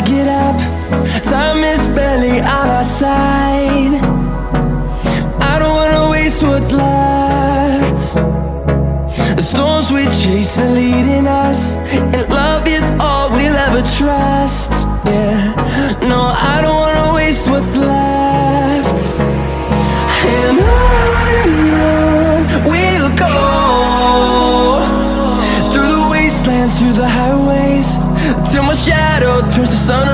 get up, time is barely on our side. I don't wanna waste what's left. The storms we chase are leading us, and love is all we'll ever trust. Yeah, no, I don't wanna waste what's left. And on we'll go, through the wastelands, through the highways, till my shadow turns to sun